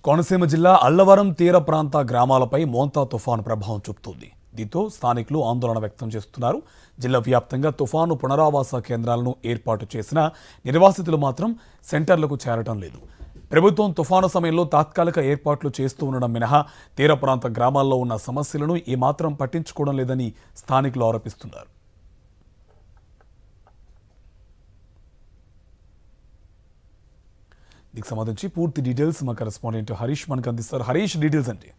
కోనసీమ జిల్లా అల్లవరం తీర ప్రాంత గ్రామాలపై మోంతా తుఫాను ప్రభావం చూపుతోంది. దీంతో స్థానికులు ఆందోళన వ్యక్తం చేస్తున్నారు. జిల్లా వ్యాప్తంగా తుఫాను పునరావాస కేంద్రాలను ఏర్పాటు చేసిన నిర్వాసితులు మాత్రం సెంటర్లకు చేరటం లేదు. ప్రభుత్వం తుఫాను సమయంలో తాత్కాలిక ఏర్పాట్లు చేస్తూ ఉండడం మినహా తీర ప్రాంత గ్రామాల్లో ఉన్న సమస్యలను ఏమాత్రం పట్టించుకోవడం లేదని స్థానికులు ఆరోపిస్తున్నారు. దీనికి సంబంధించి పూర్తి డీటెయిల్స్ మా కరెస్పాండెంట్ హరీష్ మనకు అందిస్తారు. హరీష్, డీటెయిల్స్ అంటే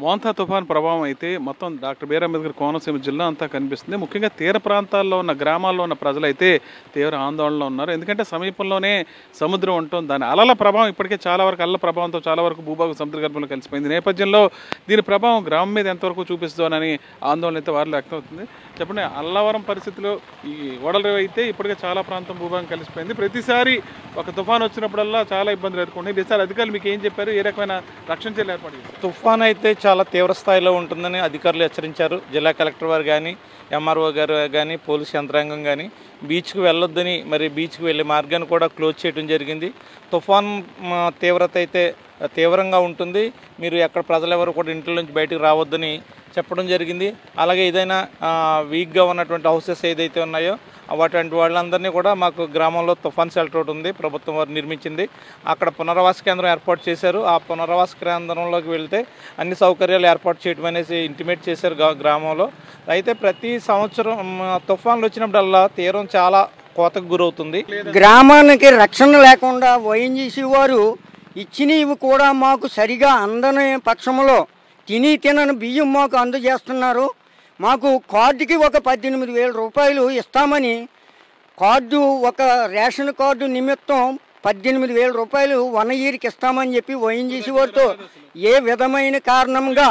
మోంతా తుఫాన్ ప్రభావం అయితే మొత్తం డాక్టర్ బిఆర్ అంబేద్కర్ కోనసీమ జిల్లా అంతా కనిపిస్తుంది. ముఖ్యంగా తీర ప్రాంతాల్లో ఉన్న గ్రామాల్లో ఉన్న ప్రజలైతే తీవ్ర ఆందోళనలో ఉన్నారు. ఎందుకంటే సమీపంలోనే సముద్రం ఉంటుంది. దాని అలల ప్రభావం ఇప్పటికే చాలా వరకు అలల ప్రభావంతో చాలా వరకు భూభాగం సముద్ర గర్భంలో కలిసిపోయింది. నేపథ్యంలో దీని ప్రభావం గ్రామం మీద ఎంతవరకు చూపిస్తుందోనని ఆందోళన అయితే వారిలో వ్యక్తం అవుతుంది. చెప్పండి, అల్లవరం పరిస్థితిలో ఈ ఓడలరేవు అయితే ఇప్పటికే చాలా ప్రాంతం భూభాగం కలిసిపోయింది. ప్రతిసారి ఒక తుఫాన్ వచ్చినప్పుడల్లా చాలా ఇబ్బందులు ఎదుర్కొంటాయి. ఈసారి అధికారులు మీకు ఏం చెప్పారు? ఏ రకమైన రక్షణ చర్యలు ఏర్పాటు చేశారు? తుఫాన్ అయితే చాలా తీవ్ర స్థాయిలో ఉంటుందని అధికారులు హెచ్చరించారు. జిల్లా కలెక్టర్ వారు కానీ, ఎంఆర్ఓ గారు కానీ, పోలీసు యంత్రాంగం కానీ బీచ్కు వెళ్ళొద్దని, మరి బీచ్కి వెళ్ళే మార్గాన్ని కూడా క్లోజ్ చేయడం జరిగింది. తుఫాన్ తీవ్రత అయితే తీవ్రంగా ఉంటుంది. మీరు ఎక్కడ ప్రజలెవరు కూడా ఇంట్లో నుంచి బయటకు రావద్దని చెప్పడం జరిగింది. అలాగే ఏదైనా వీక్గా ఉన్నటువంటి హౌసెస్ ఏదైతే ఉన్నాయో అటువంటి వాళ్ళందరినీ కూడా మాకు గ్రామంలో తుఫాన్ షెల్టర్ ఒకటి ఉంది, ప్రభుత్వం వారు నిర్మించింది. అక్కడ పునరావాస కేంద్రం ఏర్పాటు చేశారు. ఆ పునరావాస కేంద్రంలోకి వెళ్తే అన్ని సౌకర్యాలు ఏర్పాటు చేయడం అనేసి ఇంటిమేట్ చేశారు గ్రామంలో. అయితే ప్రతి సంవత్సరం తుఫాన్లు వచ్చినప్పుడల్లా తీరం చాలా కోతకు గురవుతుంది. గ్రామానికి రక్షణ లేకుండా ఓఎన్జీసీ వారు ఇచ్చినవి కూడా మాకు సరిగా అందని పక్షంలో తినని బియ్యం మాకు అందజేస్తున్నారు. మాకు కార్డుకి ఒక 18,000 రూపాయలు ఇస్తామని కార్డు, ఒక రేషన్ కార్డు నిమిత్తం 18,000 రూపాయలు 1 ఇయర్కి ఇస్తామని చెప్పి ఓఎన్జీసీ వారితో ఏ విధమైన కారణంగా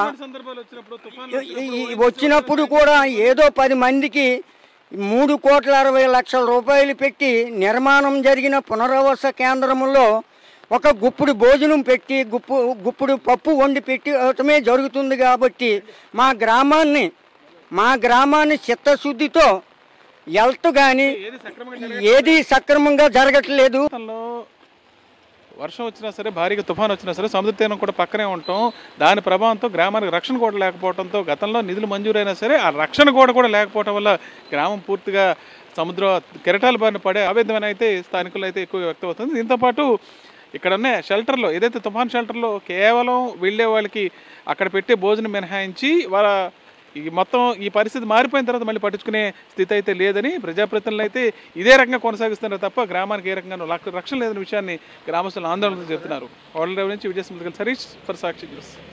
వచ్చినప్పుడు కూడా ఏదో 10 మందికి 3,60,00,000 రూపాయలు పెట్టి నిర్మాణం జరిగిన పునరావాస కేంద్రంలో ఒక గుప్పుడు భోజనం పెట్టి గుప్పుడు పప్పు వండి పెట్టడమే జరుగుతుంది. కాబట్టి మా గ్రామాన్ని చిత్తశుద్ధితో హెల్త్ కానీ ఏది సక్రమంగా జరగట్లేదు. వర్షం వచ్చినా సరే, భారీగా తుఫాన్ వచ్చినా సరే సముద్ర తీరం కూడా పక్కనే ఉంటాం. దాని ప్రభావంతో గ్రామానికి రక్షణ గోడ లేకపోవడంతో గతంలో నిధులు మంజూరైనా సరే ఆ రక్షణ గోడ కూడా లేకపోవడం వల్ల గ్రామం పూర్తిగా సముద్ర కెరటాల బారిన పడే ఆవేదన అయితే స్థానికులు అయితే ఎక్కువగా వ్యక్తం అవుతుంది. దీంతోపాటు ఇక్కడ ఉన్న షెల్టర్లో, ఏదైతే తుఫాన్ షెల్టర్లో కేవలం వెళ్ళే వాళ్ళకి అక్కడ పెట్టే భోజనం మినహాయించి వాళ్ళ మొత్తం ఈ పరిస్థితి మారిపోయిన తర్వాత మళ్ళీ పట్టించుకునే స్థితి అయితే లేదని ప్రజాప్రతినిధులు అయితే ఇదే రకంగా కొనసాగిస్తున్నారు తప్ప గ్రామానికి ఏ రకంగా రక్షణ లేదని విషయాన్ని గ్రామస్తులు ఆందోళనతో చెప్తున్నారు. ఓడలరేవు నుంచి Vijay Sirish for Sakshi news.